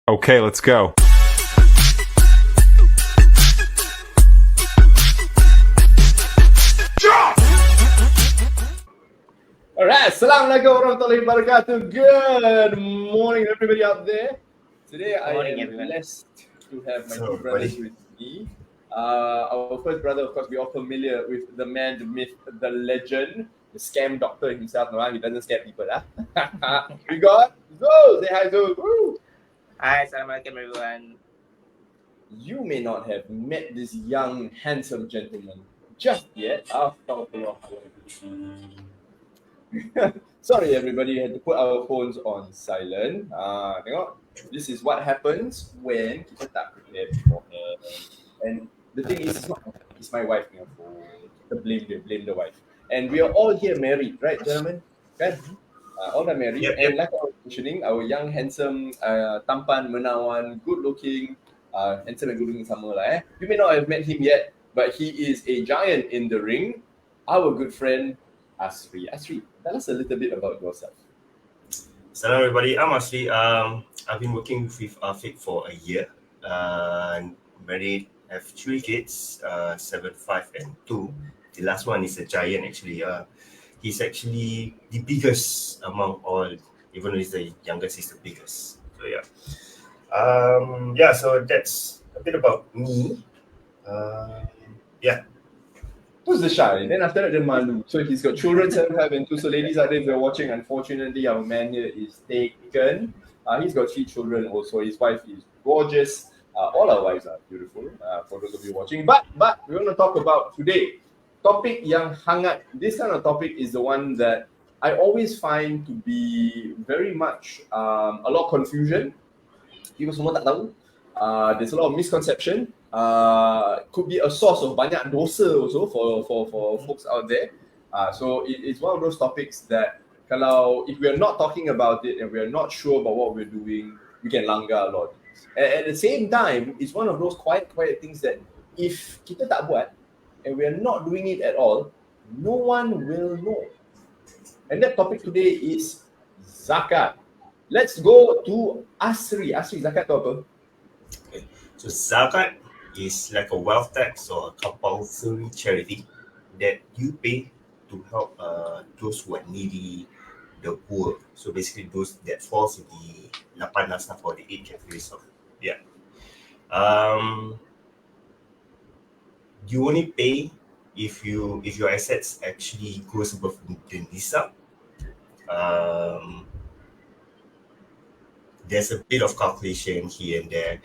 Okay, let's go. Alright, Assalamualaikum warahmatullahi wabarakatuh. Good morning, everybody out there. Today I Morning, am everyone. blessed to have my Hello, two brothers everybody. with me. Our first brother, of course, we're all familiar with the man, the myth, the legend, the scam doctor himself. No, he doesn't scam people. We got Zo. Say hi, Zo. Woo. Hi, Assalamualaikum everyone. You may not have met this young, handsome gentleman just yet. Sorry, everybody, had to put our phones on silent. Tengok, this is what happens when kita tak prepare beforehand. And the thing is, it's my wife punya phone. Kita blame the wife. And we are all here married, right, gentlemen? Kan? All are married. Yep, And like I was mentioning, our young, handsome, tampan, menawan, good-looking, handsome and good-looking sama lah. You may not have met him yet, but he is a giant in the ring. Our good friend, Asri. Asri, tell us a little bit about yourself. Hello, everybody. I'm Asri. I've been working with Fake for a year. Married, have 3 kids, 7, 5, and 2. The last one is a giant, actually. He's actually the biggest among all, even though he's the youngest, he's the biggest. So, yeah. So that's a bit about me. Who's the shy? Then after that, the malu. So he's got children, 7, 5, and 2. So ladies out there, if you're watching, unfortunately, our man here is taken. He's got 3 children also. His wife is gorgeous. All our wives are beautiful, for those of you watching. But we're going to talk about today. Topic yang hangat. This kind of topic is the one that I always find to be very much a lot of confusion. People semua tak tahu. There's a lot of misconception. Could be a source of banyak dosa also for folks out there. So it's one of those topics that if we are not talking about it and we are not sure about what we're doing, we can langgar a lot. At the same time, it's one of those quiet things that if kita tak buat and we are not doing it at all, no one will know. And that topic today is Zakat. Let's go to Asri. Asri, Zakat tu apa? Okay. So Zakat is like a wealth tax or a compulsory charity that you pay to help those who are needy, the poor. So basically those that falls in the 8 nasnaf or the 8 categories of you only pay if your assets actually goes above the nisab. There's a bit of calculation here and there.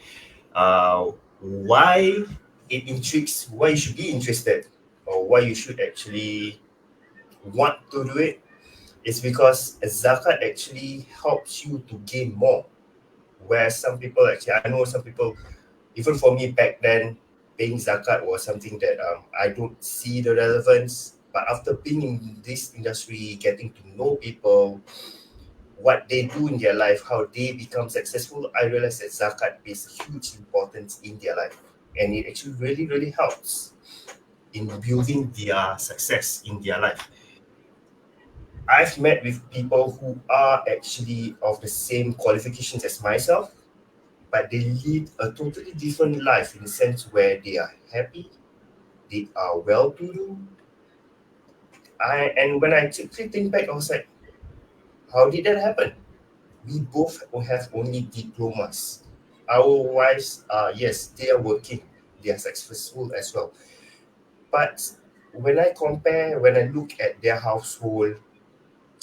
Why it intrigues, why you should be interested, or why you should actually want to do it, is because zakat actually helps you to gain more. Where some people I know some people, even for me back then, paying zakat was something that I don't see the relevance. But after being in this industry, getting to know people, what they do in their life, how they become successful, I realized that zakat plays a huge importance in their life. And it actually really, really helps in building their success in their life. I've met with people who are actually of the same qualifications as myself, but they lead a totally different life in the sense where they are happy, they are well-to-do. And when I think back, I was like, how did that happen? We both have only diplomas. Our wives yes, they are working, they are successful as well. But when I look at their household,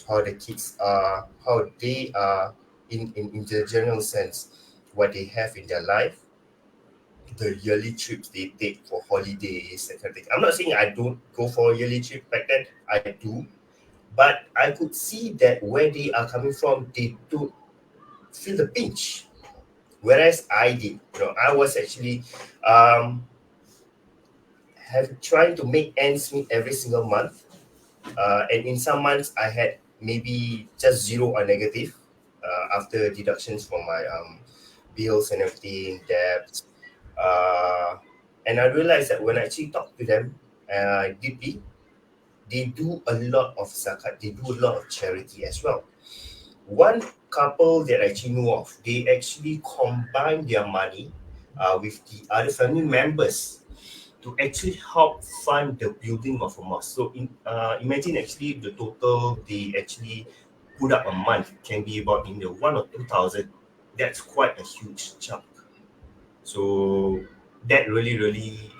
how the kids are, how they are in the general sense, what they have in their life, the yearly trips they take for holidays, that kind of thing. I'm not saying I don't go for a yearly trip back then, I do. But I could see that where they are coming from, they don't feel the pinch. Whereas I did. I was actually trying to make ends meet every single month. And in some months, I had maybe just zero or negative after deductions from my bills and everything, debts. And I realized that when I actually talk to them deeply, they do a lot of zakat, they do a lot of charity as well. one couple that I actually know of, they actually combine their money with the other family members to actually help fund the building of a mosque. So imagine actually the total they actually put up a month can be about in the 1 or 2 thousand. That's quite a huge chunk. So that really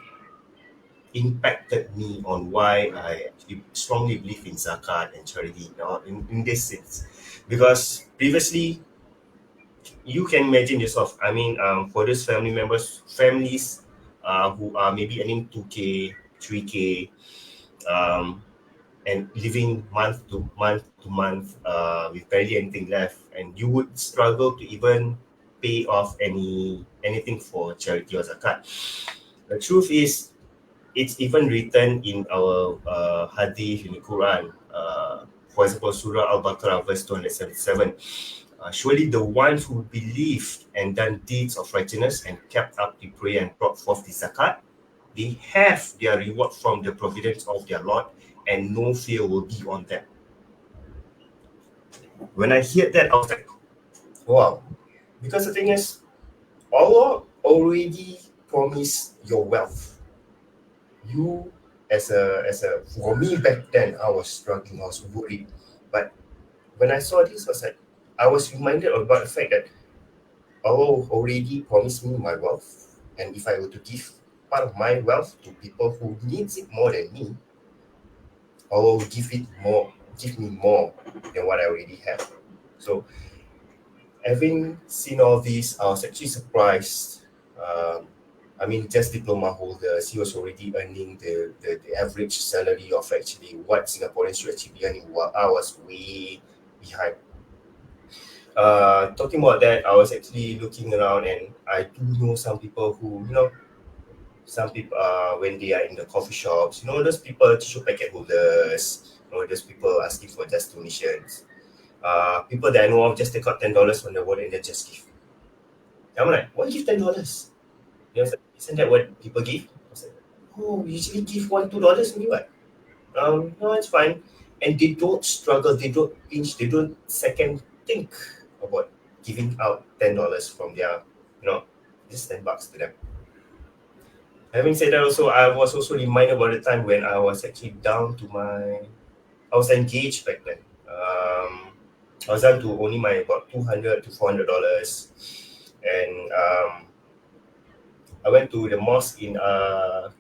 impacted me on why I actually strongly believe in zakat and charity, in this sense. Because previously, you can imagine yourself, I mean, for those families who are maybe earning 2K, 3K, um, and living month to month with barely anything left, and you would struggle to even pay off anything for charity or zakat. The truth is, it's even written in our hadith in the Quran. For example, Surah Al-Baqarah, verse 277. Surely the ones who believed and done deeds of righteousness and kept up the prayer and brought forth the zakat, they have their reward from the providence of their Lord, and no fear will be on them. When I heard that, I was like, wow. Because the thing is, Allah already promised your wealth. You, for me back then, I was struggling, I was worried. But when I saw this, I was reminded about the fact that Allah already promised me my wealth, and if I were to give part of my wealth to people who needs it more than me, Allah will give me more than what I already have. So, having seen all this, I was actually surprised. Um, I mean, just diploma holders, he was already earning the average salary of actually what Singaporeans should actually be earning, while I was way behind. Talking about that, I was actually looking around, and I do know some people who, some people when they are in the coffee shops, those people, tissue packet holders, those people asking for just donations. People that I know of just take out $10 from the wallet and then just give. I'm like, why give $10? Like, isn't that what people give? I was like, oh, we usually give $1, $2 only, what? No, it's fine. And they don't struggle, they don't pinch, they don't second think about giving out $10 from their, just $10 to them. Having said that, also, I was also reminded about the time when I was actually I was engaged back then. I was down to only my about $200 to $400, and I went to the mosque in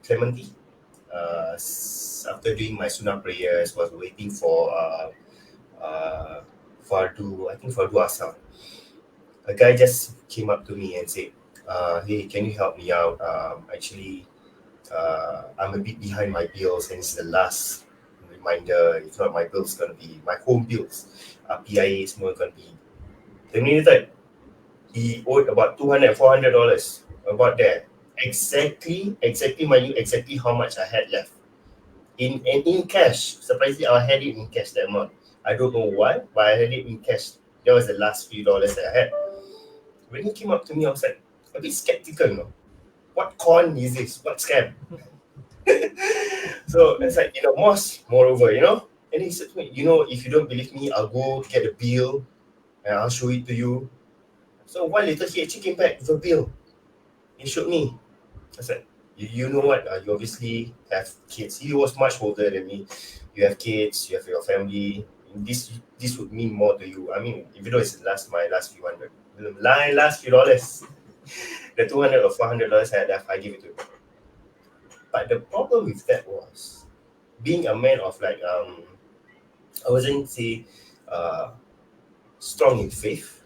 Clementi. After doing my sunnah prayers, was waiting for Fardu Asar. A guy just came up to me and said, "Hey, can you help me out? Actually, I'm a bit behind my bills, and it's the last reminder. If not, my bills gonna be my home bills, PIA is more gonna be terminated." He owed about $200 $400 about there. Exactly, mind you, exactly how much I had left in cash. Surprisingly, I had it in cash, that amount. I don't know why, but I had it in cash. That was the last few dollars that I had. When he came up to me, I was like a bit skeptical. What con is this? What scam? So it's like in a mosque, moreover, And he said to me, if you don't believe me, I'll go get a bill and I'll show it to you. So a while later, he actually came back with a bill. He showed me. I said, you know what? You obviously have kids. He was much older than me. You have kids. You have your family. This would mean more to you. I mean, even though it's my last few hundred, last few dollars, the $200 or $400 I had left, I give it to him. But the problem with that was being a man of I wasn't say strong in faith.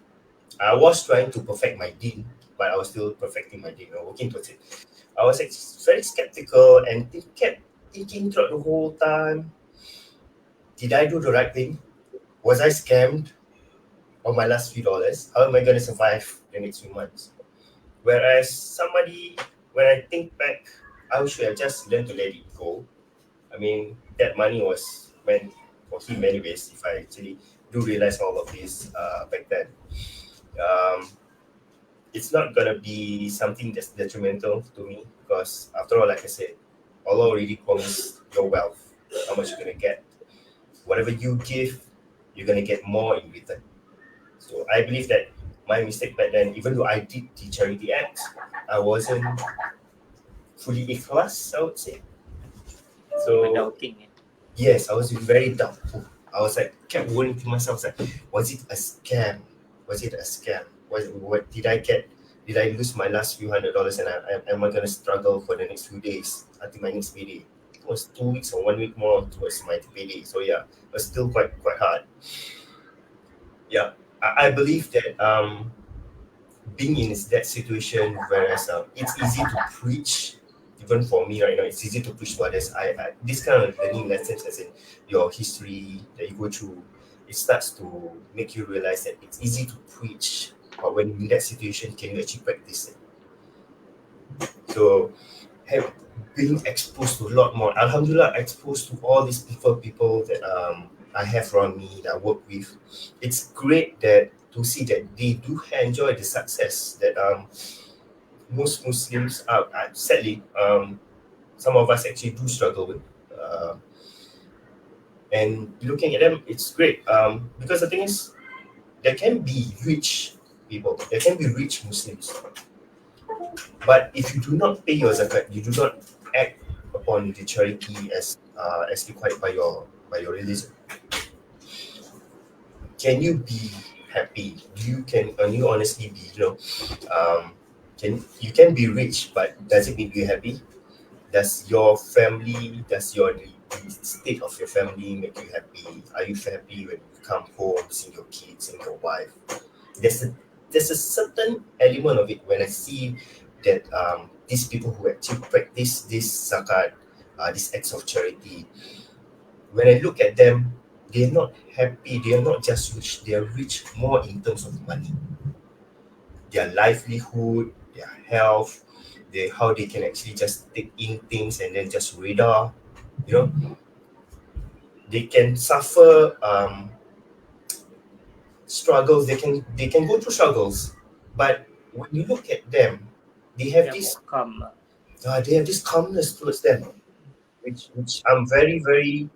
I was trying to perfect my deen, but I was still perfecting my deen, working towards it. I was very skeptical and kept thinking throughout the whole time, did I do the right thing? Was I scammed on my last few dollars? How am I going to survive the next few months? Whereas when I think back, I should have just learned to let it go. I mean, that money was meant for him anyways, if I actually do realize all of this back then. It's not going to be something that's detrimental to me, because after all, like I said, Allah already promised your wealth, how much you're going to get. Whatever you give, you're going to get more in return. So I believe that my mistake back then, even though I did the charity act, I wasn't fully ikhlas, I would say. You were So doubting. yes, I was very doubtful. I was like, kept worrying to myself, like, was it a scam? Was it a scam? What did I get? Did I lose my last few $100 and am I gonna struggle for the next few days until my next payday? It was 2 weeks or 1 week more towards my payday. So yeah, it was still quite hard. Yeah, I believe that being in that situation, whereas it's easy to preach, even for me right now, it's easy to preach to others. I this kind of learning lessons, as in your history that you go through, it starts to make you realize that it's easy to preach, but when in that situation, can you actually practice it? So, being exposed to a lot more, Alhamdulillah, exposed to all these people that I have around me that I work with. It's great that to see that they do enjoy the success that most Muslims are sadly some of us actually do struggle with. And looking at them, it's great because the thing is, there can be rich people, there can be rich Muslims, but if you do not pay your zakat, you do not act upon the charity as required by your religion, can you be happy? Can you honestly be, you can be rich, but does it make you happy? Does your family, does the state of your family make you happy? Are you happy when you come home, seeing your kids, seeing your wife? There's a certain element of it when I see that these people who actually practice this zakat, these acts of charity, when I look at them, they're not happy. They are not just rich. They are rich more in terms of money, their livelihood, their health, how they can actually just take in things and then just radar. You know, they can suffer struggles. They can go through struggles, but when you look at them, they have Yeah, this more calm. they have this calmness towards them, which I'm very very.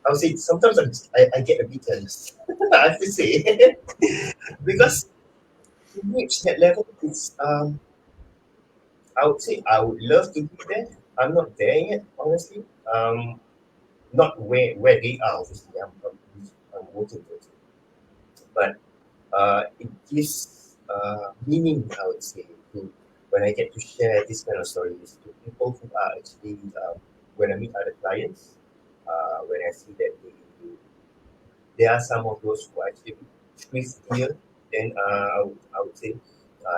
I would say sometimes I get a bit jealous. I have to say because to reach that level, it's I would say I would love to be there. I'm not there yet, honestly. Not where they are. Obviously, I'm working towards it, but it gives meaning. I would say to when I get to share this kind of stories to people who are actually when I meet other clients, when I see that there are some of those who are actually thriftier than I would say,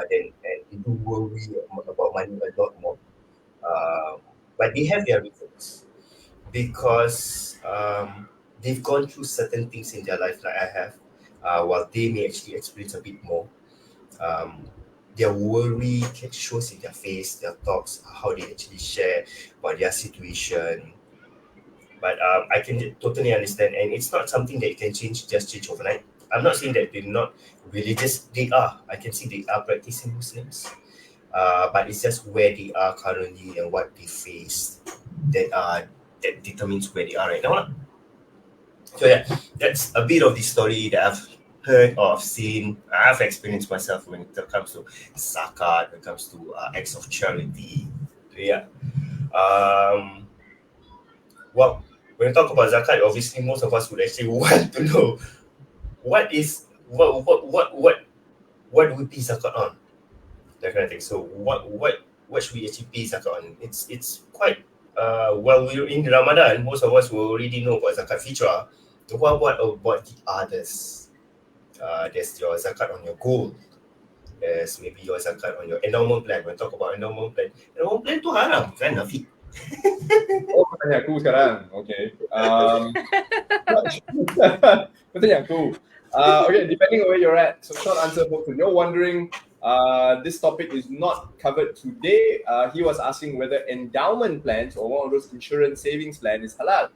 then and they do worry about money a lot more. But they have their reasons because they've gone through certain things in their life, like I have, while they may actually experience a bit more. Um, their worry shows in their face, their thoughts, how they actually share about their situation. But I can totally understand, and it's not something that you can change overnight. I'm not saying that they're not religious. They are. I can see they are practicing Muslims, but it's just where they are currently and what they face that determines where they are right now lah. So yeah, that's a bit of the story that I've heard or I've seen. I've experienced myself when it comes to zakat, when it comes to acts of charity. So yeah. Um, well, when we talk about zakat, obviously most of us would actually want to know what is what do we pay zakat on, that kind of thing. So what should we actually pay zakat on? It's quite well, we're in Ramadan. Most of us will already know about zakat fitrah. What about the others? There's your zakat on your gold. There's maybe your zakat on your endowment plan. When we talk about endowment plan tu haram kan, Nafi? Oh, kau tanya aku sekarang. Okay. Kau tanya aku. Okay, depending on where you're at. So short answer, folks. If you're wondering, this topic is not covered today. He was asking whether endowment plans or one of those insurance savings plan is halal.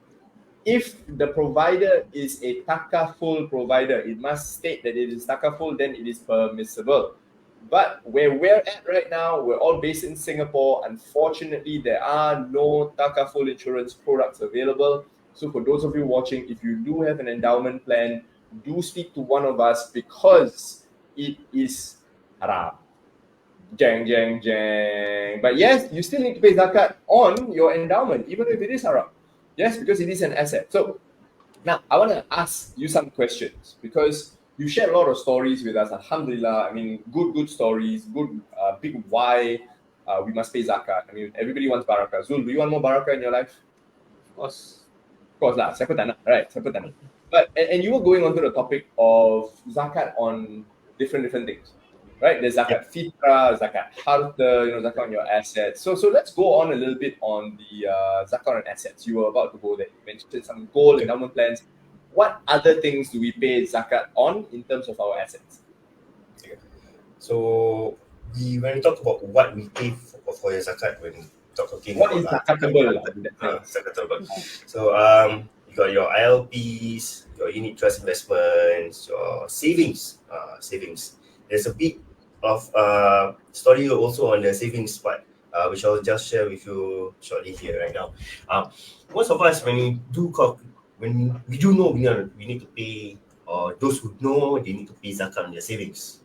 If the provider is a takaful provider, it must state that it is takaful, then it is permissible. But where we're at right now, we're all based in Singapore. Unfortunately, there are no takaful insurance products available. So for those of you watching, if you do have an endowment plan, do speak to one of us because it is haram. Jang, jang, jang. But yes, you still need to pay zakat on your endowment, even if it is haram. Yes, because it is an asset. So now I want to ask you some questions because you shared a lot of stories with us. Alhamdulillah. I mean, good stories, good big why we must pay zakat. I mean, everybody wants barakah. Zul, do you want more barakah in your life? Of course. Of course lah, siapa tak nak, right? Siapa tak nak. But and you were going on to the topic of zakat on different things, right? There's zakat fitrah, zakat harta, zakat on your assets. So let's go on a little bit on the zakat on assets. You were about to go there. You mentioned some gold endowment plans. What other things do we pay zakat on in terms of our assets? So when we talk about what we pay for your zakat, when talking what is about zakatable? zakatable. So you got your ILPs, your unit trust investments, your savings. There's a bit of story also on the savings part, which I'll just share with you shortly here right now. Most of us, when we do know we need to pay, or those who know they need to pay zakat on their savings.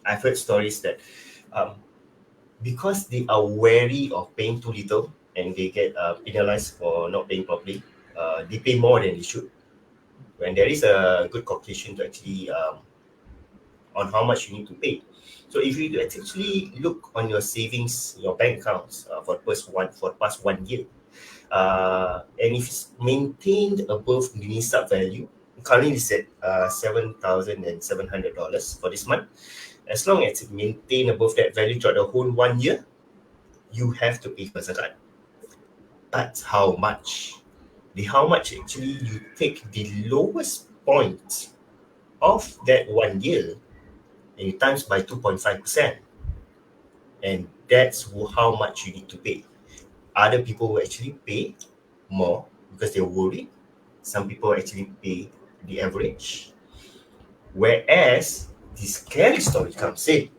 I've heard stories that because they are wary of paying too little and they get penalized for not paying properly, they pay more than they should. When there is a good calculation to actually on how much you need to pay. So if you actually look on your savings, your bank accounts for the past 1 year, and if it's maintained above the NISAB value, currently it's at $7,700 for this month. As long as it maintained above that value throughout the whole 1 year, you have to pay for zakat. That's how much. How much actually you take the lowest point of that 1 year and you times by 2.5%. And that's how much you need to pay. Other people will actually pay more because they're worried. Some people actually pay the average. Whereas the scary story comes in.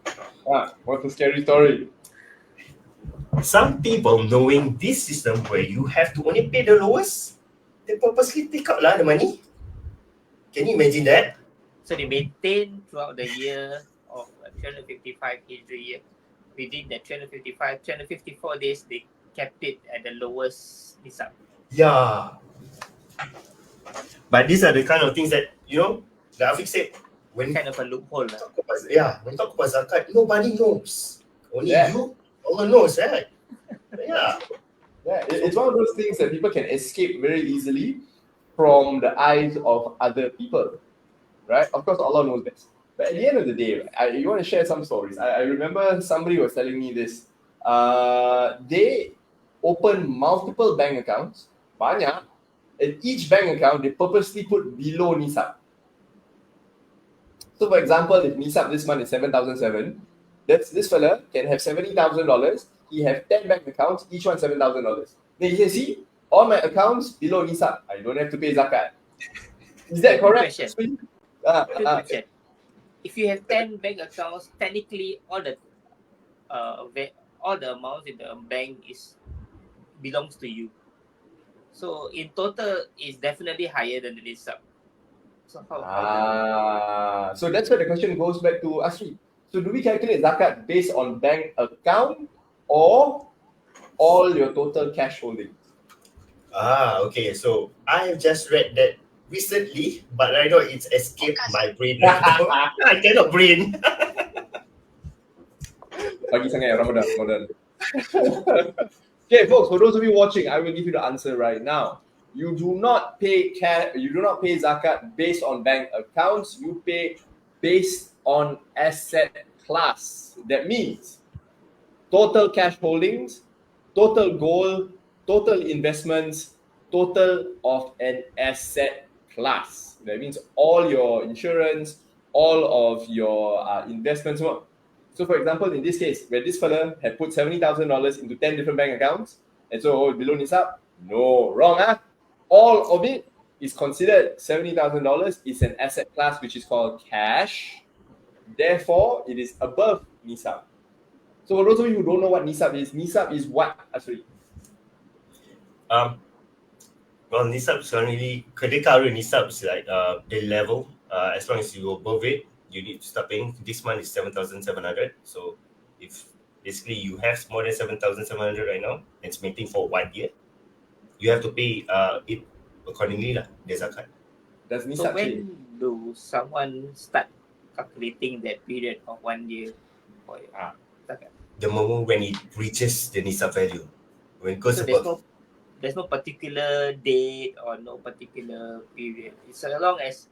What's the scary story? Some people, knowing this system where you have to only pay the lowest, they purposely take out the money. Can you imagine that? So they maintain throughout the year of 355 Hijri year. Within the 354 days, they kept it at the lowest nisab. Yeah. But these are the kind of things that, like Afiq said, when kind of a loophole. When talk about zakat, nobody knows. Only you, Allah knows, right? Yeah. Yeah, it's one of those things that people can escape very easily from the eyes of other people, right? Of course, Allah knows best. But at the end of the day, you want to share some stories. I remember somebody was telling me this. They open multiple bank accounts, banyak, and each bank account, they purposely put below nisab. So, for example, if nisab this month is 7,007, this fella can have $70,000. He have 10 bank accounts, each one $7,000. Then he can see all my accounts below nisab. I don't have to pay zakat. Is that correct? Question. If you have 10 bank accounts, technically all the amounts in the bank belongs to you. So in total, it's definitely higher than the nisab. So how so that's where the question goes back to Asri. So do we calculate zakat based on bank account or all your total cash holdings? Okay. So I have just read that recently, but I know it's escaped my brain right now. I cannot brain. Pagi sangat Ramadan. Okay, folks, for those of you watching, I will give you the answer right now. You do not pay zakat based on bank accounts. You pay based on asset class. That means total cash holdings, total gold, total investments, total of an asset class. That means all your insurance, all of your investments. So, for example, in this case, where this fella had put $70,000 into 10 different bank accounts, and so below nisab, no, wrong. All of it is considered $70,000 is an asset class which is called cash. Therefore, it is above nisab. So for those of you who don't know what nisab is what, Asri? Well, nisab currently, current nisab is like the level. As long as you go above it, you need to start paying. This month is 7,700. So if basically you have more than 7,700 right now, and it's maintained for 1 year, you have to pay it accordingly lah, the zakat. Does So nisab change? when do someone start calculating that period of 1 year for your zakat? The moment when it reaches the nisab value, when it goes So above. there's no particular date or no particular period. It's as long as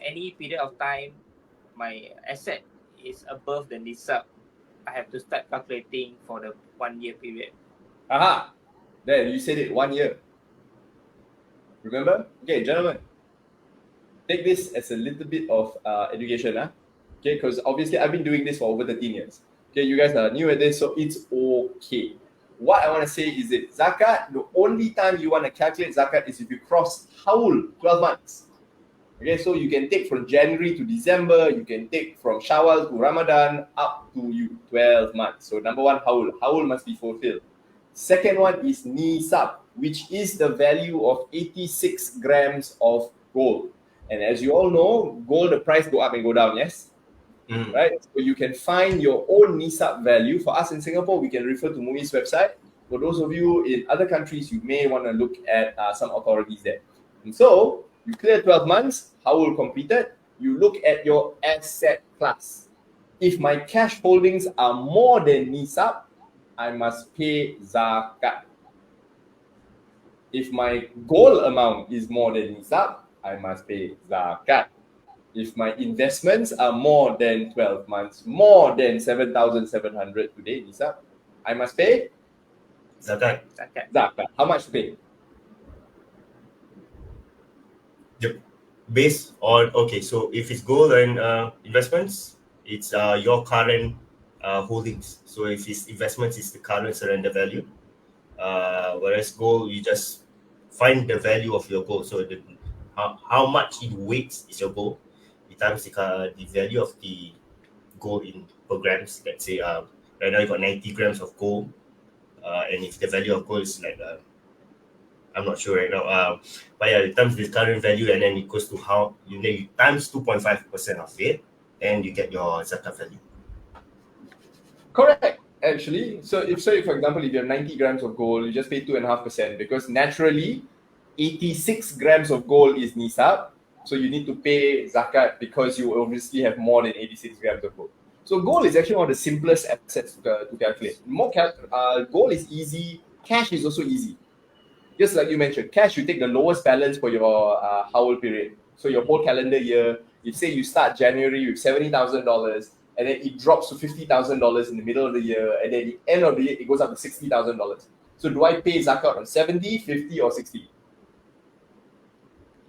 any period of time my asset is above the nisab, I have to start calculating for the 1 year period. Aha! There, you said it, 1 year. Remember? Okay, gentlemen. Take this as a little bit of education. Okay, because obviously I've been doing this for over 13 years. Okay, you guys are new at this, so it's okay. What I want to say is that zakat, the only time you want to calculate zakat is if you cross haul, 12 months. Okay, so you can take from January to December, you can take from Shawwal to Ramadan, up to you, 12 months. So number one, haul. Haul must be fulfilled. Second one is nisab, which is the value of 86 grams of gold. And as you all know, gold, the price go up and go down, yes? Right? So you can find your own nisab value. For us in Singapore, we can refer to MUI's website. For those of you in other countries, you may want to look at some authorities there. And so, you clear 12 months, haul completed, you look at your asset class. If my cash holdings are more than nisab, I must pay zakat. If my gold amount is more than nisab, I must pay zakat. If my investments are more than 12 months, more than 7,700 today, nisab, I must pay Zakat. zakat. How much to pay? Based on, okay, so if it's gold and investments, it's your current holdings. So if it's investments, it's the current surrender value. Whereas gold, you just find the value of your gold. So how much it weights is your gold. You times the value of the gold in per grams. Let's say right now you got 90 grams of gold. And if the value of gold is like I'm not sure right now. But yeah, it times the current value and then it goes to how you times 2.5% of it, and you get your zakat value. Correct, actually. So if, say, for example, if you have 90 grams of gold, you just pay 2.5% because naturally 86 grams of gold is nisab. So you need to pay zakat because you obviously have more than 86 grams of gold. So gold is actually one of the simplest assets to calculate. Gold is easy. Cash is also easy. Just like you mentioned, cash, you take the lowest balance for your haul period. So your whole calendar year, if say you start January with $70,000, and then it drops to $50,000 in the middle of the year, and then at the end of the year, it goes up to $60,000. So do I pay zakat on 70, 50, or 60? You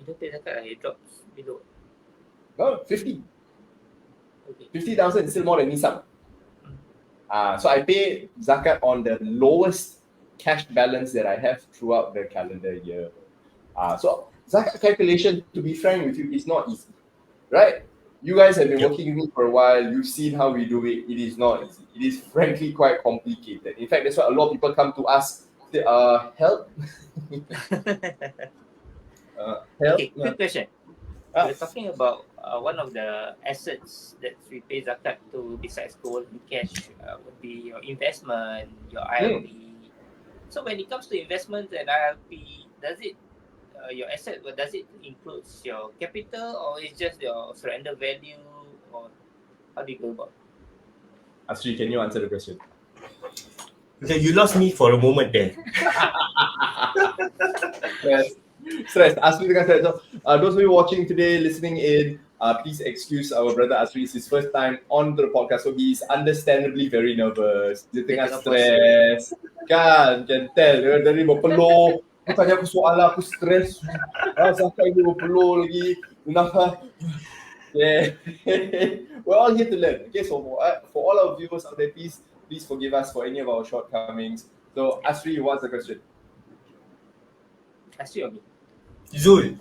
don't pay zakat, it drops below. No, 50. Okay. 50,000 is still more than nisab. So I pay zakat on the lowest cash balance that I have throughout the calendar year. So zakat calculation, to be frank with you, is not easy, right? You guys have been working with me for a while. You've seen how we do it. It is not easy. It is frankly quite complicated. In fact, that's why a lot of people come to us. Help. Help. Okay, quick question. We're talking about one of the assets that we pay zakat to besides gold and cash would be your investment, your ILP. So when it comes to investment and ILP, does it your asset, does it include your capital or is just your surrender value, or how do you go about it? Asri, can you answer the question? Okay, you lost me for a moment there. Stress. Asri dengan stress. So, those of you watching today, listening in, please excuse our brother Asri. It's his first time on the podcast, so he's understandably very nervous. Dia tengah stress. Kan, can tell. Dia dari berpeluh. Dia tanya aku soalan, aku stress. Sampai dia berpeluh lagi. Kenapa? Yeah. We're all here to learn. Okay, so for all our viewers out there, please forgive us for any of our shortcomings. So, Asri, what's the question? Asri or me? Zul.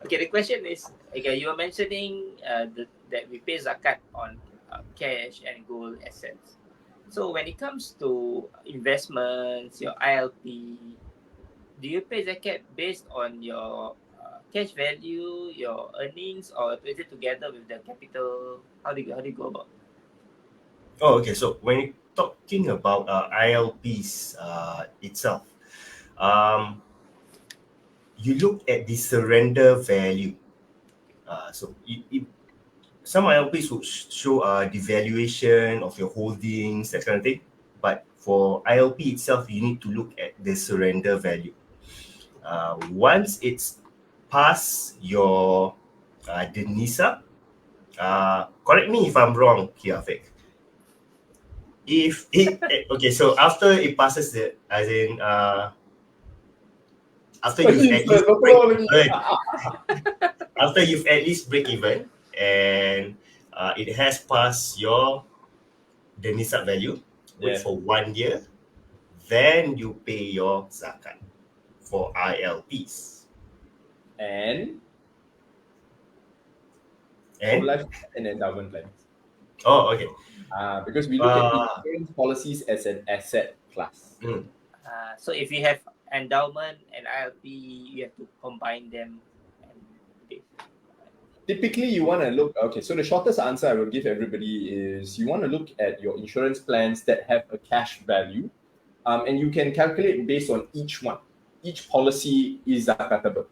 Okay, the question is, okay, you were mentioning that we pay zakat on cash and gold assets. So when it comes to investments, your ILP, do you pay zakat based on your cash value, your earnings, or is it together with the capital? How do you go about? Oh, okay. So when talking about ILPs itself, um, you look at the surrender value. So some ILPs would show the valuation of your holdings, that kind of thing. But for ILP itself, you need to look at the surrender value. Once it's past your the NISA, correct me if I'm wrong here, Afik. If it okay, so after it passes the, as in after you've at least break even, after you've at least break even, and it has passed your the NISAB value, wait Yeah. for 1 year, then you pay your zakat for ILPs. And whole And life and endowment plans. oh, okay. Because we look at Uh, insurance policies as an asset class. So if you have endowment and ILP, you have to combine them. And Typically, you want to look, okay, so the shortest answer I will give everybody is you want to look at your insurance plans that have a cash value, and you can calculate based on each one. Each policy is zakatable.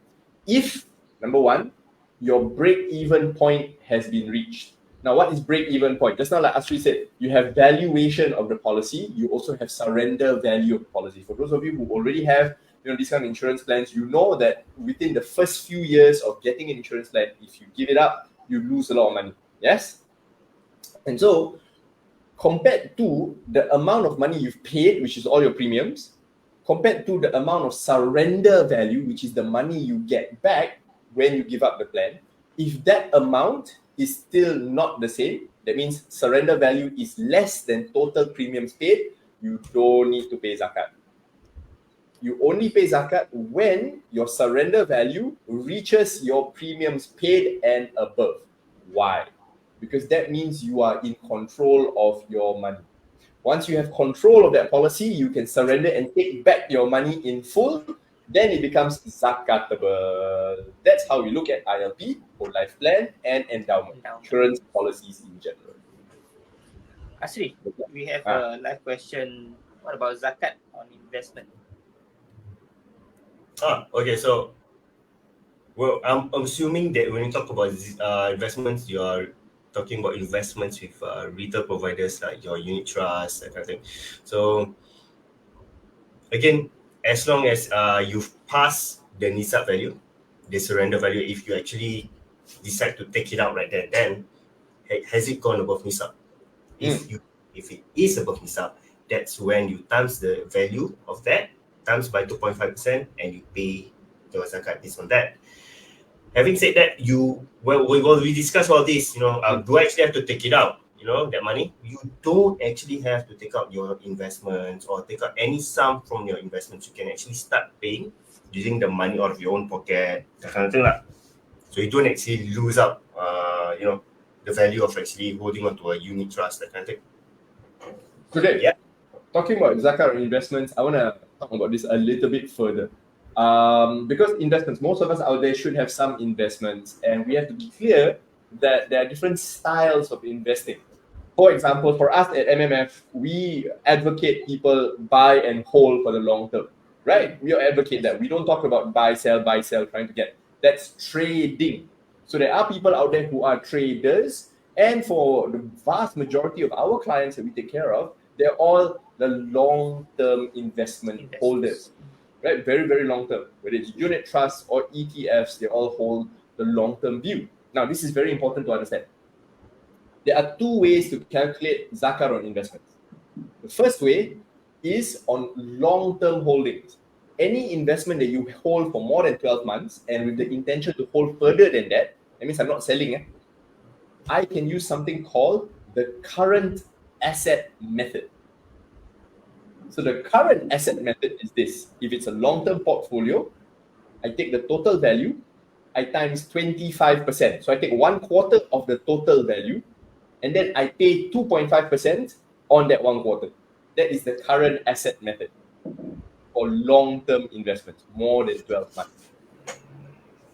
If, number one, your break-even point has been reached. Now, what is break-even point? Just now, like Asri said, you have valuation of the policy. You also have surrender value of the policy. For those of you who already have these kind of insurance plans, you know that within the first few years of getting an insurance plan, if you give it up, you lose a lot of money. Yes? And so, compared to the amount of money you've paid, which is all your premiums, compared to the amount of surrender value, which is the money you get back when you give up the plan, if that amount is still not the same, that means surrender value is less than total premiums paid, you don't need to pay zakat. You only pay zakat when your surrender value reaches your premiums paid and above. Why? Because that means you are in control of your money. Once you have control of that policy, you can surrender and take back your money in full. Then it becomes zakatable. That's how we look at ILP, whole life plan, and endowment, insurance policies in general. Asri, we have a live question. What about zakat on investment? Okay. So, well, I'm assuming that when you talk about investments, you are talking about investments with retail providers like your unit trust, that kind of thing. So, again, as long as you've passed the NISAB value, the surrender value, if you actually decide to take it out right there, then has it gone above NISAB? If it is above NISAB, that's when you times the value of that, times by 2.5%, and you pay your zakat based on that. Having said that, we discussed all this, do I actually have to take it out? That money, you don't actually have to take out your investments or take out any sum from your investments. You can actually start paying using the money out of your own pocket, that kind of thing. So you don't actually lose out, the value of actually holding on to a unit trust, that kind of thing. Today, Yeah. talking about zakat on investments, I want to talk about this a little bit further. Because investments, most of us out there should have some investments, and we have to be clear that there are different styles of investing. For example, for us at MMF, we advocate people buy and hold for the long term, right? We advocate that. We don't talk about buy, sell, trying to get. That's trading. So there are people out there who are traders, and for the vast majority of our clients that we take care of, they're all the long-term investment holders, right? Very, very long-term. Whether it's unit trusts or ETFs, they all hold the long-term view. Now, this is very important to understand. There are two ways to calculate zakat on investments. The first way is on long-term holdings. Any investment that you hold for more than 12 months and with the intention to hold further than that, that means I'm not selling, I can use something called the current asset method. So the current asset method is this. If it's a long-term portfolio, I take the total value, I times 25%. So I take 1/4 of the total value, and then I pay 2.5% on that 1 quarter. That is the current asset method for long-term investments, more than 12 months.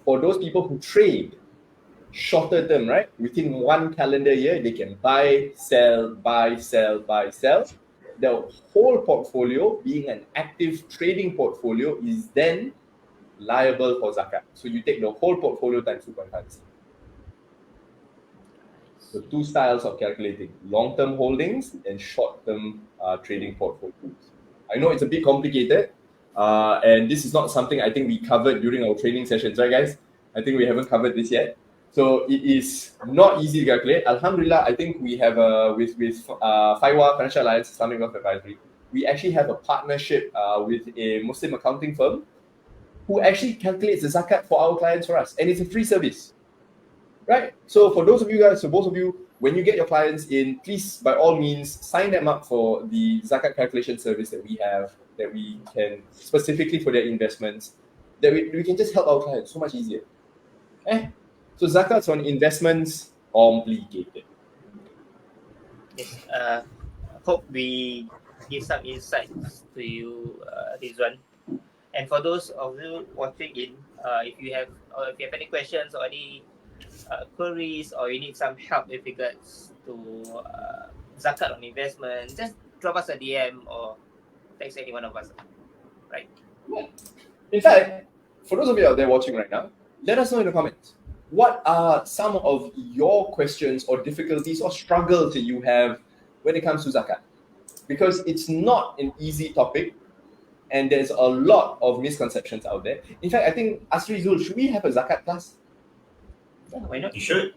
For those people who trade shorter term, right? Within 1 calendar year, they can buy, sell, buy, sell, buy, sell. The whole portfolio, being an active trading portfolio, is then liable for zakat. So you take the whole portfolio times 2.5. So 2 styles of calculating: long-term holdings and short-term trading portfolios. I know it's a bit complicated, and this is not something I think we covered during our training sessions, right, guys? I think we haven't covered this yet. So it is not easy to calculate. Alhamdulillah, I think we have with FIWA, Financial Alliance Islamic Wealth Advisory, we actually have a partnership with a Muslim accounting firm who actually calculates the zakat for our clients for us, and it's a free service. Right? So for those of you guys, so both of you, when you get your clients in, please, by all means, sign them up for the zakat calculation service that we have, that we can, specifically for their investments, that we can just help our clients so much easier. So zakats on investments, complicated. Yes, hope we give some insights to you, Rizwan. And for those of you watching in, if you have any questions or any queries, or you need some help with regards to zakat on investment, just drop us a DM or text any one of us. Right? Yeah. In fact, for those of you out there watching right now, let us know in the comments. What are some of your questions or difficulties or struggles that you have when it comes to zakat? Because it's not an easy topic, and there's a lot of misconceptions out there. In fact, I think, Asri Zul, should we have a zakat class? Yeah, why not? You should.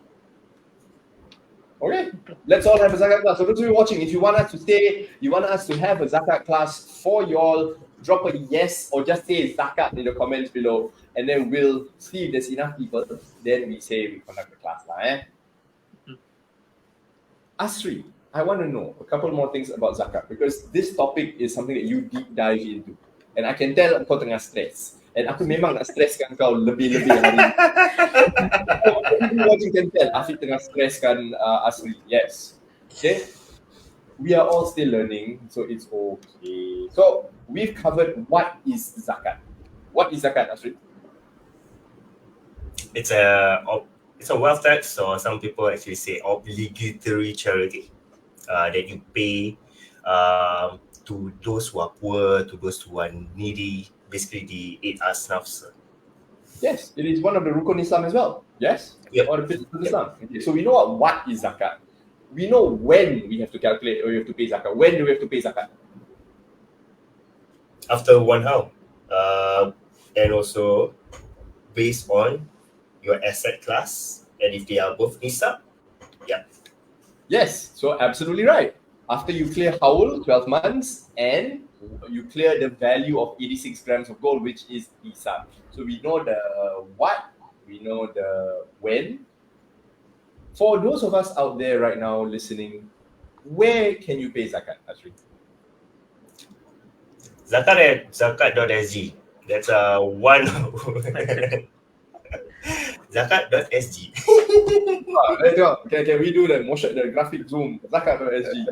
Okay, let's all have a zakat class. So those of you watching, if you want us to say, you want us to have a zakat class for y'all, drop a yes or just say zakat in the comments below, and then we'll see if there's enough people. Then we say we conduct the class. Asri, I want to know a couple more things about zakat, because this topic is something that you deep dive into. And I can tell kau tengah stress. And aku memang nak stresskan kau lebih-lebih hari ni. Watching can tell, Afiq tengah stresskan Asri. Yes. Okay. We are all still learning, so it's okay. So we've covered what is zakat. What is zakat, Asri? It's a wealth tax, or some people actually say obligatory charity that you pay to those who are poor, to those who are needy, basically the 8 asnafs. Yes, it is one of the Rukun Islam as well. Yes? Yep. Or the pillars of Islam. Okay, so we know what is zakat. We know when we have to calculate or we have to pay zakat. When do we have to pay zakat? After 1 haul. And also based on your asset class, and if they are both nisab, yeah. Yes, so absolutely right. After you clear haul, 12 months, and you clear the value of 86 grams of gold, which is nisab. So we know the what, we know the when. For those of us out there right now listening, where can you pay zakat, Asri? Zakat at zakat.sg. That's one zakat.sg. Let's go. Can we do the motion, the graphic zoom? Zakat.sg.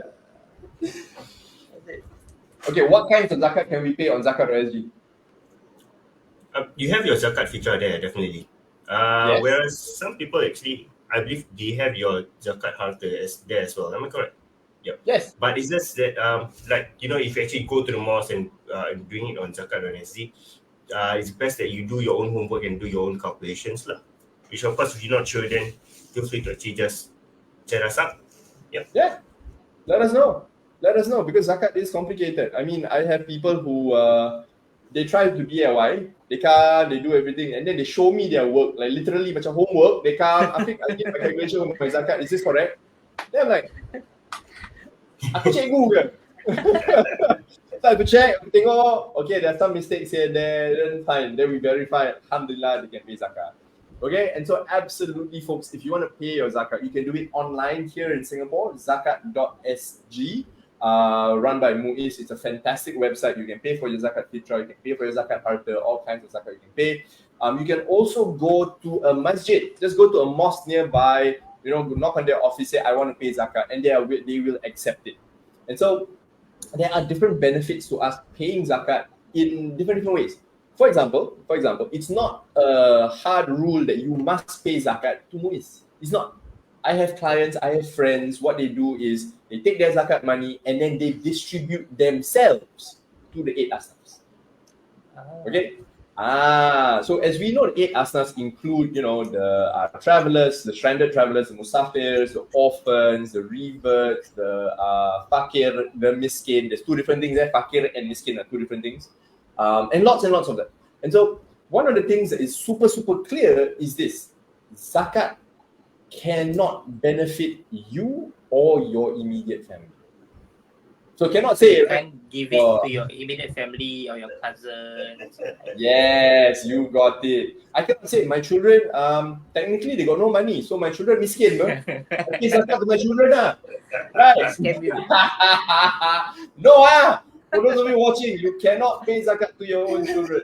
Okay, what kinds of zakat can we pay on zakat.sg? You have your zakat fitrah there, definitely. Yes. Whereas some people actually, I believe they have your zakat harta there as well. Am I correct? Yep. Yes. But it's just that, like, you know, if you actually go to the mosque and doing it on zakat.sg, it's best that you do your own homework and do your own calculations lah. Which of course, if you're not sure, then feel free to actually just chat us up. Yep. Yeah. Let us know. Let us know, because zakat is complicated. I mean, I have people who they try to DIY, they come, they do everything, and then they show me their work, like literally macam homework. They come, I give my calculation of my zakat. Is this correct? Then I'm like, aku cikgu ke? So I have to check, aku tengok, okay, there are some mistakes here and there, then fine, then we verify, alhamdulillah, they can pay zakat. Okay, and so absolutely, folks, if you want to pay your zakat, you can do it online here in Singapore, zakat.sg, run by Muiz. It's a fantastic website. You can pay for your zakat fitrah, you can pay for your zakat harta, all kinds of zakat you can pay. You can also go to a masjid, just go to a mosque nearby, you know, knock on their office, say, I want to pay zakat, and they will accept it. And so there are different benefits to us paying zakat in different ways. For example, it's not a hard rule that you must pay zakat to muiz. It's not. I have clients, I have friends, what they do is they take their zakat money and then they distribute themselves to the 8 asnafs. Okay? So as we know, the 8 asnafs include, the travelers, the stranded travelers, the musafirs, the orphans, the reverts, the fakir, the miskin. There's 2 different things there. Fakir and miskin are 2 different things. And lots of that. And so one of the things that is super, super clear is this. Zakat cannot benefit you or your immediate family. So cannot say, You right? can give it to your immediate family or your cousins. Yes, you got it. I cannot say my children, technically they got no money, so my children miskin, bro. I pay zakat to my children, right? Scam you. No, for those of you watching, you cannot pay zakat to your own children.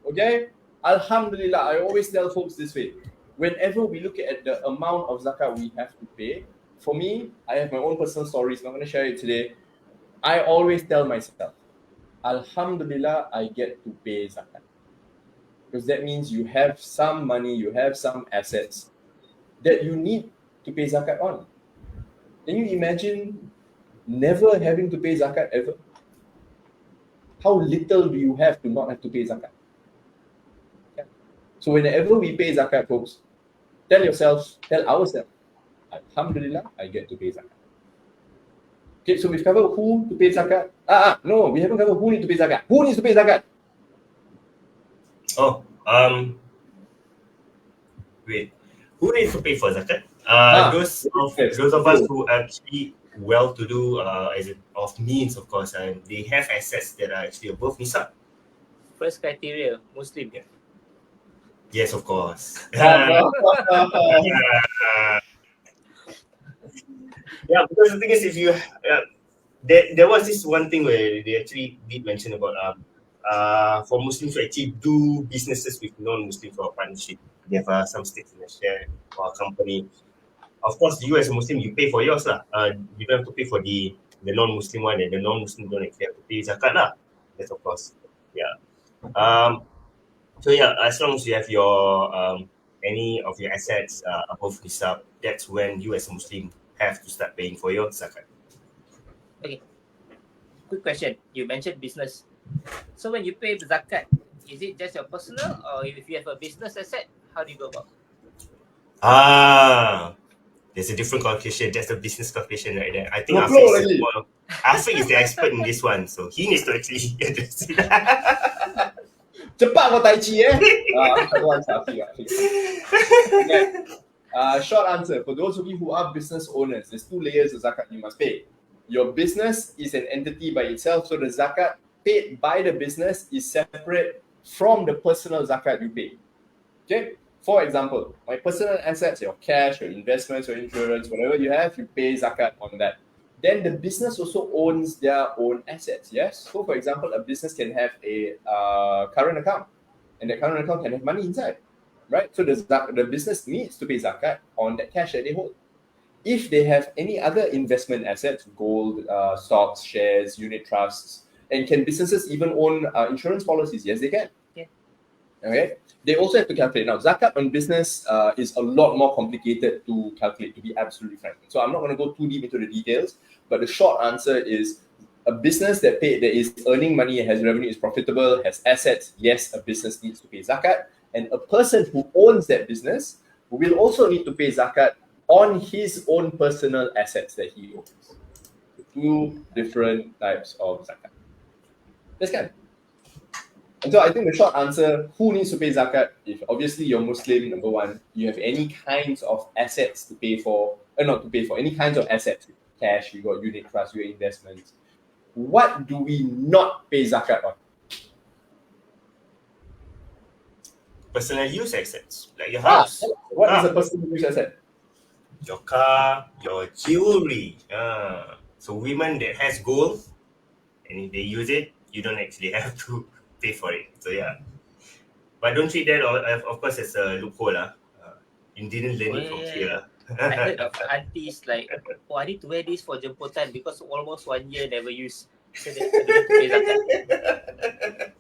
Okay? Alhamdulillah, I always tell folks this way. Whenever we look at the amount of zakat we have to pay, for me, I have my own personal stories. I'm not going to share it today. I always tell myself, Alhamdulillah, I get to pay zakat. Because that means you have some money, you have some assets that you need to pay zakat on. Can you imagine never having to pay zakat ever? How little do you have to not have to pay zakat? Yeah. So whenever we pay zakat, folks, tell ourselves, Alhamdulillah, I get to pay zakat. Okay, so we've covered who to pay zakat. No, we haven't covered who needs to pay zakat. Who needs to pay zakat? Wait. Who needs to pay for zakat? Those of us who are actually well-to-do, of means, of course, and they have assets that are actually above nisab. First criteria, Muslim. Yes, of course. Yeah, because the thing is, if you there was this one thing where they actually did mention about for Muslims to actually do businesses with non-Muslims for a partnership. They have some stakes in a share or a company. Of course, you as a Muslim, you pay for yours lah. You don't have to pay for the non-Muslim one, and the non-Muslim don't actually have to pay zakat lah. That's of course, yeah. So yeah, as long as you have your any of your assets above nisab, that's when you as a Muslim have to start paying for your zakat. Okay. Quick question. You mentioned business. So when you pay zakat, is it just your personal, or if you have a business asset, how do you go about? There's a different calculation. That's a business calculation right there. I think Afiq is the expert in this one, so he needs to actually address it. Cepat kau tai chi short answer, for those of you who are business owners, there's 2 layers of zakat you must pay. Your business is an entity by itself, so the zakat paid by the business is separate from the personal zakat you pay. Okay? For example, my personal assets, your cash, your investments, your insurance, whatever you have, you pay zakat on that. Then the business also owns their own assets, yes? So for example, a business can have a current account, and the current account can have money inside, right? So the business needs to pay zakat on that cash that they hold. If they have any other investment assets, gold, stocks, shares, unit trusts, and can businesses even own insurance policies? Yes, they can. Yeah. Okay. They also have to calculate. Now, zakat on business is a lot more complicated to calculate, to be absolutely frank. So I'm not going to go too deep into the details, but the short answer is a business that is earning money, has revenue, is profitable, has assets. Yes, a business needs to pay zakat, and a person who owns that business will also need to pay zakat on his own personal assets that he owns. So 2 different types of zakat. That's kind. And so I think the short answer, who needs to pay zakat? If obviously you're Muslim, number 1, you have any kinds of assets to pay for, not to pay for, any kinds of assets, cash, you got unit trust, your investments. What do we not pay zakat on? Personal use assets, like your house. What is a personal use asset? Your car, your jewelry. So women that has gold, and if they use it, you don't actually have to pay for it. So yeah, but don't treat that of course as a loophole. You didn't learn it from here. I heard of aunties like, oh, I need to wear this for jemputan because almost 1 year never use. So that I don't have to pay zakat.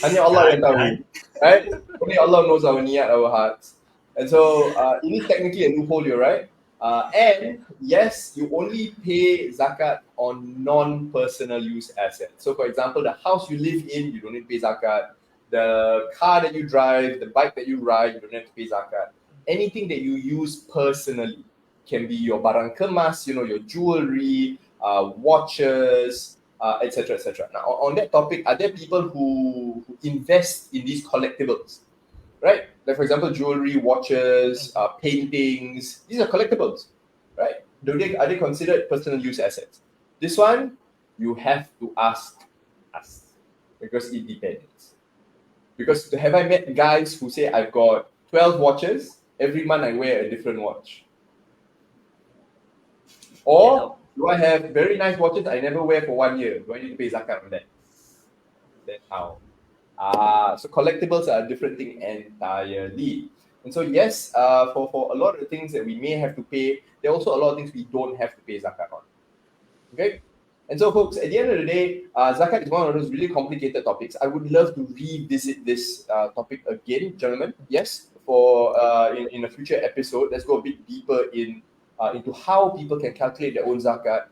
Hanya Allah yang tahu, right? Only Allah knows our niyat, our hearts. And so it is technically a loophole, you're right. And yes, you only pay zakat on non-personal use assets. So for example, the house you live in, you don't need to pay zakat. The car that you drive, the bike that you ride, you don't have to pay zakat. Anything that you use personally can be your barang kemas, your jewelry, watches, etc., etc. Now, on that topic, are there people who invest in these collectibles? Right? Like, for example, jewelry, watches, paintings. These are collectibles, right? Are they considered personal use assets? This one, you have to ask us because it depends. Because have I met guys who say, I've got 12 watches, every month I wear a different watch? Or do I have very nice watches I never wear for 1 year? Do I need to pay zakat on that? Then how? So collectibles are a different thing entirely. And so yes, for a lot of the things that we may have to pay, there are also a lot of things we don't have to pay zakat on. Okay? And so folks, at the end of the day, zakat is one of those really complicated topics. I would love to revisit this topic again, gentlemen. Yes, for in a future episode, let's go a bit deeper into how people can calculate their own zakat,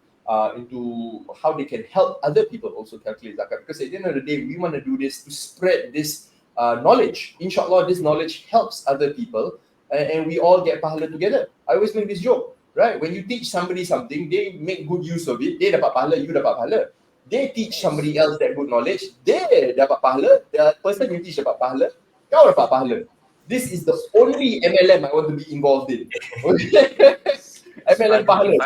into how they can help other people also calculate zakat. Because at the end of the day, we want to do this to spread this knowledge. Inshallah, this knowledge helps other people and we all get pahala together. I always make this joke, right? When you teach somebody something, they make good use of it, they dapat pahala, you dapat pahala. They teach somebody else that good knowledge, they dapat pahala, the person you teach dapat pahala, kau dapat pahala. This is the only MLM I want to be involved in. MLM pahala.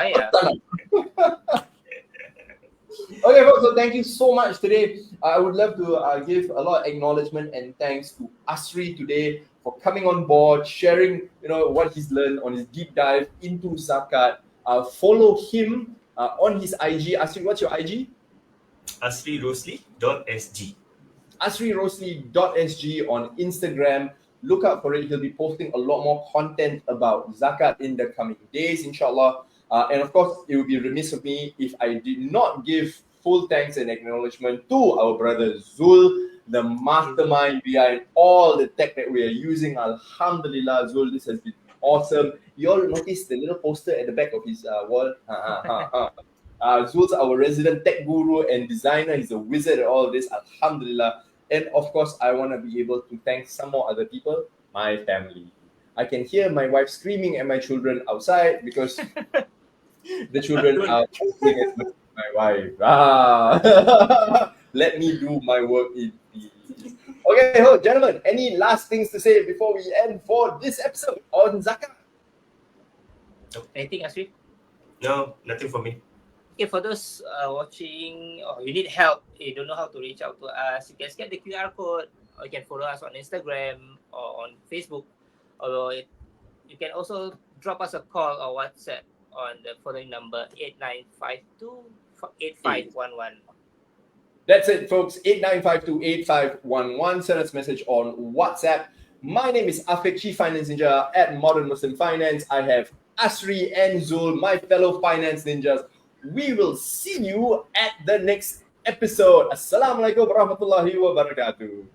Okay, folks, so thank you so much today. I would love to give a lot of acknowledgement and thanks to Asri today for coming on board, sharing what he's learned on his deep dive into zakat. Follow him on his IG. Asri, what's your IG? AsriRosli.sg. AsriRosli.sg on Instagram. Look out for it. He'll be posting a lot more content about zakat in the coming days, inshallah. And of course, it would be remiss of me if I did not give full thanks and acknowledgement to our brother Zul, the mastermind behind all the tech that we are using. Alhamdulillah, Zul, this has been awesome. You all noticed the little poster at the back of his wall? Zul's our resident tech guru and designer. He's a wizard at all of this. Alhamdulillah. And of course, I want to be able to thank some more other people, my family. I can hear my wife screaming at my children outside because the children are shouting at my wife. Let me do my work in peace. Okay, gentlemen, any last things to say before we end for this episode on zakat? Anything, Asri? No, nothing for me. Okay, for those watching, or you need help, you don't know how to reach out to us, you can scan the QR code, or you can follow us on Instagram or on Facebook, or you can also drop us a call or WhatsApp on the following number 8952-8511. That's it, folks. 8952-8511. Send us a message on WhatsApp. My name is Afiq, Chief Finance Ninja at Modern Muslim Finance. I have Asri and Zul, my fellow finance ninjas. We will see you at the next episode. Assalamualaikum warahmatullahi wabarakatuh.